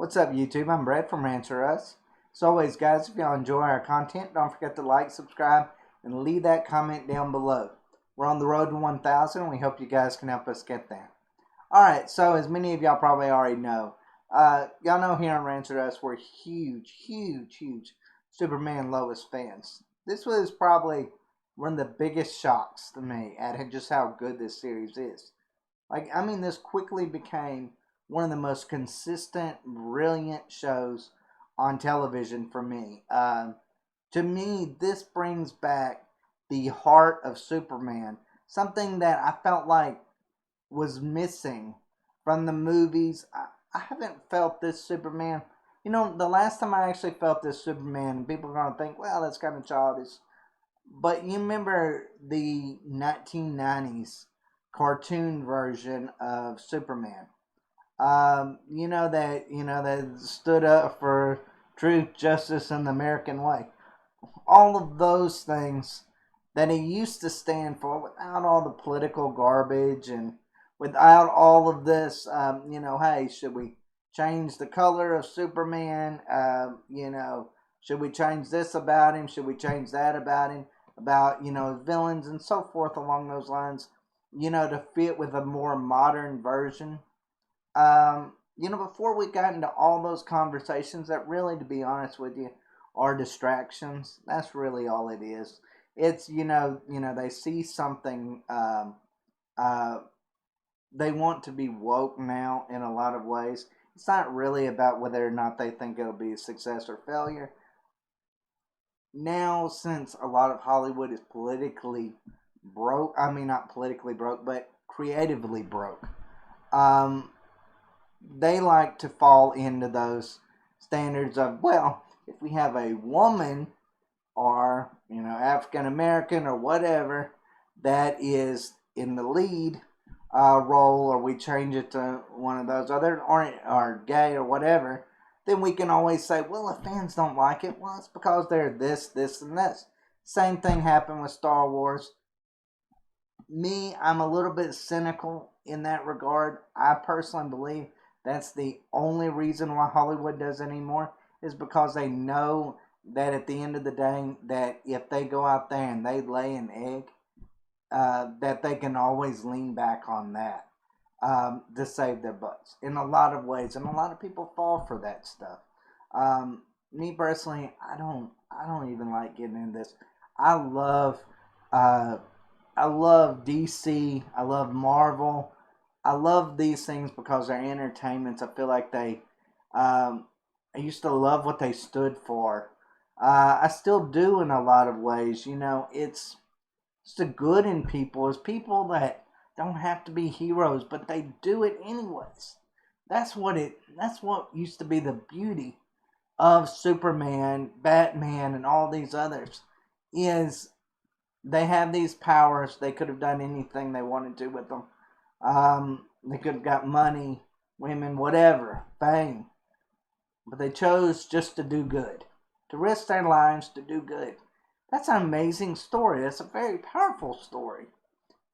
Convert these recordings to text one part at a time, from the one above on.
What's up, YouTube? I'm Brett from Rants. As always, guys, if y'all enjoy our content, don't forget to like, subscribe, and leave that comment down below. We're on the road to 1,000, and we hope you guys can help us get there. Alright, so as many of y'all probably already know, y'all know here on Rants we're huge Superman Lois fans. This was probably one of the biggest shocks to me at just how good this series is. This quickly became one of the most consistent, brilliant shows on television for me. To me, this brings back the heart of Superman, something that I felt like was missing from the movies. I haven't felt this Superman. You know, the last time I actually felt this Superman, people are going to think, well, that's kind of childish. But you remember the 1990s cartoon version of Superman. That stood up for truth, justice, and the American way. All of those things that he used to stand for without all the political garbage and without all of this, hey, should we change the color of Superman? Should we change this about him? Should we change that about him? About, villains and so forth along those lines, to fit with a more modern version. Before we got into all those conversations that really, to be honest with you, are distractions. That's really all it is. It's, they see something, they want to be woke now in a lot of ways. It's not really about whether or not they think it'll be a success or failure. Now, since a lot of Hollywood is politically broke, not politically broke, but creatively broke, they like to fall into those standards of, well, if we have a woman or, African American or whatever that is in the lead role, or we change it to one of those other, or gay or whatever, then we can always say, well, if fans don't like it, well, it's because they're this, and this. Same thing happened with Star Wars. Me, I'm a little bit cynical in that regard. I personally believe that's the only reason why Hollywood does it anymore, is because they know that at the end of the day, that if they go out there and they lay an egg, that they can always lean back on that to save their butts in a lot of ways, and a lot of people fall for that stuff. Me personally, I don't even like getting into this. I love DC. I love Marvel. I love these things because they're entertainments. I feel like I used to love what they stood for. I still do in a lot of ways. It's the good in people is people that don't have to be heroes, but they do it anyways. That's what used to be the beauty of Superman, Batman, and all these others, is they have these powers. They could have done anything they wanted to with them. They could have got money, women, whatever, fame. But they chose just to do good. To risk their lives to do good. That's an amazing story. That's a very powerful story.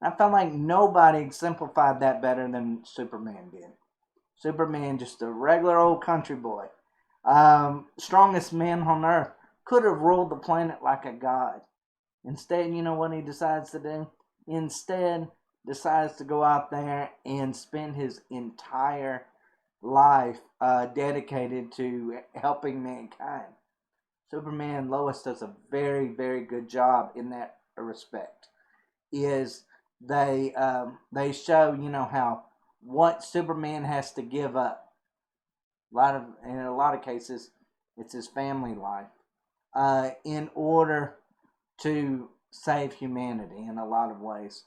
I felt like nobody exemplified that better than Superman did. Superman, just a regular old country boy. Strongest man on earth. Could have ruled the planet like a god. Instead, you know what he decides to do? Instead, decides to go out there and spend his entire life dedicated to helping mankind. Superman Lois does a very, very good job in that respect. Is they show, how what Superman has to give up. In a lot of cases, it's his family life in order to save humanity in a lot of ways.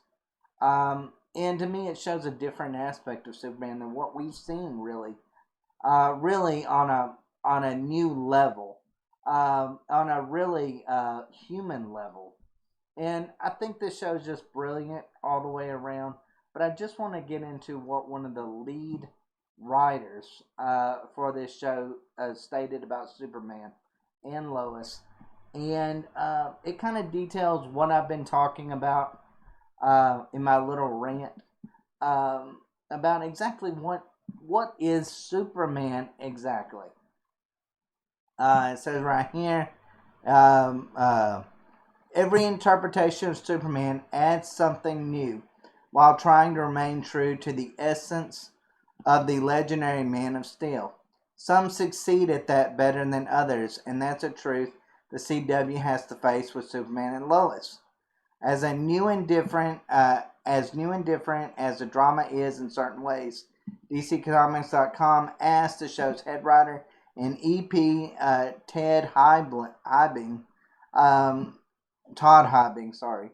And to me, it shows a different aspect of Superman than what we've seen, really on a new level, on a really human level. And I think this show is just brilliant all the way around. But I just want to get into what one of the lead writers for this show stated about Superman and Lois. And it kind of details what I've been talking about in my little rant about exactly what what is Superman exactly? It says right here, um, uh, every interpretation of Superman adds something new while trying to remain true to the essence of the legendary Man of Steel. Some succeed at that better than others, and that's a truth the CW has to face with Superman and Lois. As new and different as the drama is in certain ways, DCComics.com asked the show's head writer and EP um, Todd Hibing, or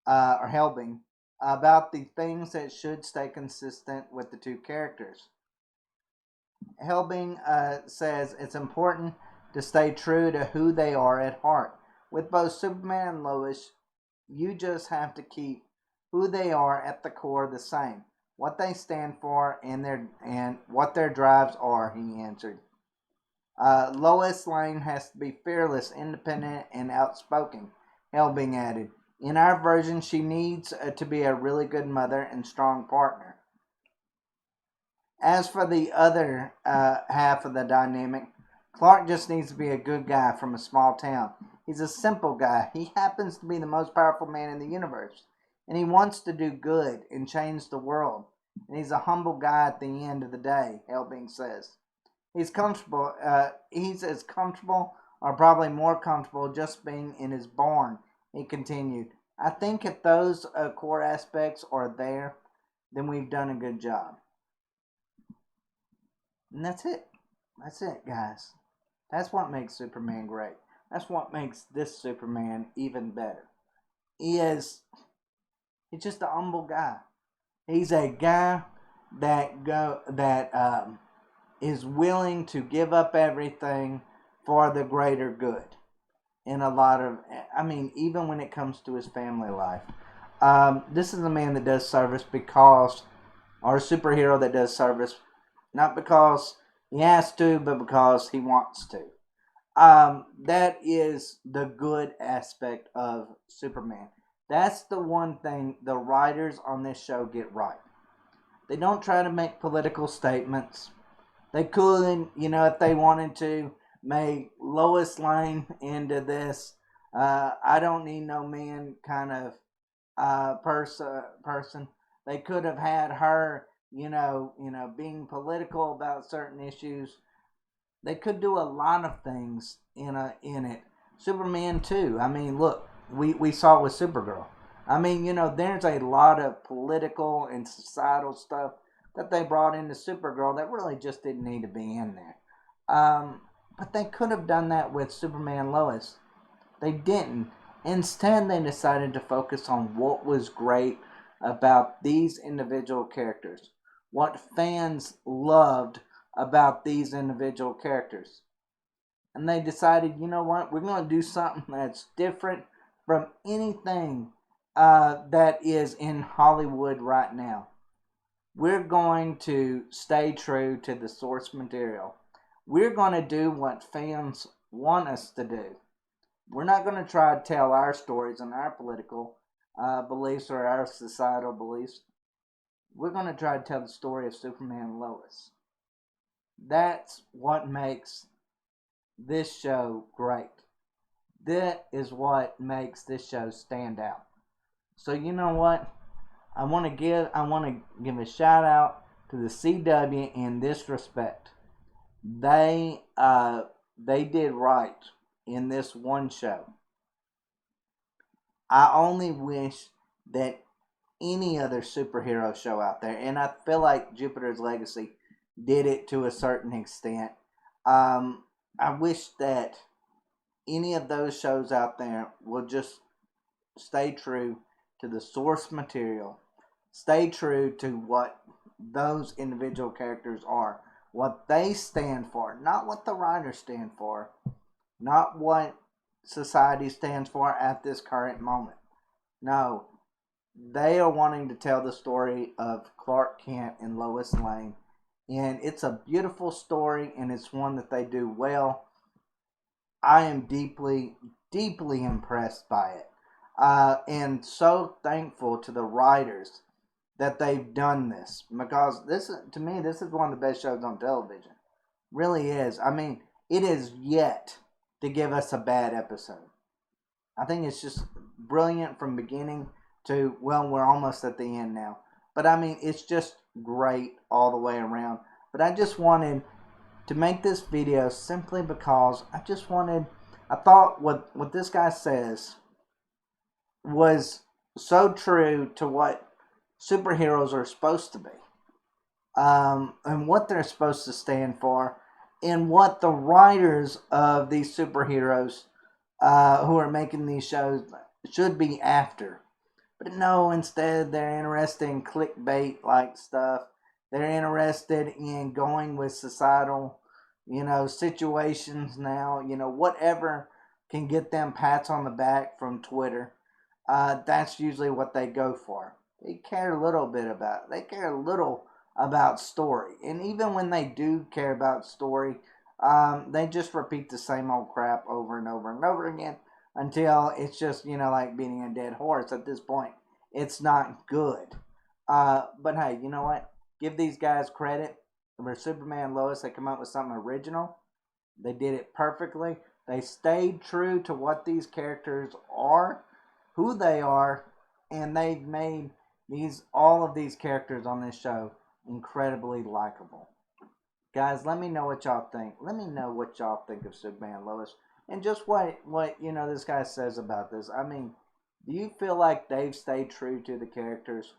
Helbing, about the things that should stay consistent with the two characters. Helbing says it's important to stay true to who they are at heart. With both Superman and Lois, you just have to keep who they are at the core the same. What they stand for and what their drives are, he answered. Lois Lane has to be fearless, independent, and outspoken, Helbing added. In our version, she needs to be a really good mother and strong partner. As for the other half of the dynamic, Clark just needs to be a good guy from a small town. He's a simple guy. He happens to be the most powerful man in the universe. And he wants to do good and change the world. And he's a humble guy at the end of the day, Helbing says. He's comfortable. He's as comfortable, or probably more comfortable, just being in his barn, he continued. I think if those core aspects are there, then we've done a good job. And that's it. That's it, guys. That's what makes Superman great. That's what makes this Superman even better. He's just a humble guy. He's a guy that is willing to give up everything for the greater good. In a lot of, even when it comes to his family life, this is a man that does service or a superhero that does service, not because he has to, but because he wants to. That is the good aspect of Superman. That's the one thing the writers on this show get right. They don't try to make political statements. They could, if they wanted to, make Lois Lane into this I don't need no man kind of person. They could have had her, being political about certain issues. They could do a lot of things in it. Superman too. I mean, look, we saw it with Supergirl. There's a lot of political and societal stuff that they brought into Supergirl that really just didn't need to be in there. But they could have done that with Superman Lois. They didn't. Instead, they decided to focus on what was great about these individual characters, what fans loved about these individual characters. And they decided, you know what, we're going to do something that's different from anything that is in Hollywood right now. We're going to stay true to the source material. We're going to do what fans want us to do. We're not going to try to tell our stories and our political beliefs or our societal beliefs. We're going to try to tell the story of Superman and Lois. That's what makes this show great. That is what makes this show stand out. So you know what? I want to give a shout out to the CW in this respect. They did right in this one show. I only wish that any other superhero show out there, and I feel like Jupiter's Legacy did it to a certain extent. I wish that any of those shows out there will just stay true to the source material, stay true to what those individual characters are, what they stand for, not what the writers stand for, not what society stands for at this current moment. No, they are wanting to tell the story of Clark Kent and Lois Lane, and it's a beautiful story, and it's one that they do well. I am deeply, deeply impressed by it, and so thankful to the writers that they've done this, because this, to me, this is one of the best shows on television. Really is. I mean, it is yet to give us a bad episode. I think it's just brilliant from beginning to, well, we're almost at the end now. But I mean, it's just great all the way around. But I just wanted to make this video simply because I thought what this guy says was so true to what superheroes are supposed to be, and what they're supposed to stand for, and what the writers of these superheroes who are making these shows should be after. But no, instead they're interested in clickbait like stuff. They're interested in going with societal, situations now. Whatever can get them pats on the back from Twitter. That's usually what they go for. They care a little bit about. They care a little about story, and even when they do care about story, they just repeat the same old crap over and over and over again until it's just like beating a dead horse. At this point, it's not good. But hey, you know what? Give these guys credit. For Superman Lois, they come up with something original. They did it perfectly. They stayed true to what these characters are, who they are, and they've made all of these characters on this show incredibly likable. Guys, let me know what y'all think. Let me know what y'all think of Superman Lois, and just what this guy says about this. I mean, do you feel like they've stayed true to the characters?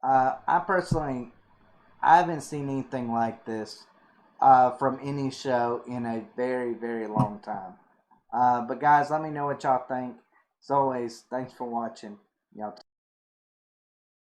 I personally, I haven't seen anything like this from any show in a very, very long time. But guys, let me know what y'all think. As always, thanks for watching. Y'all.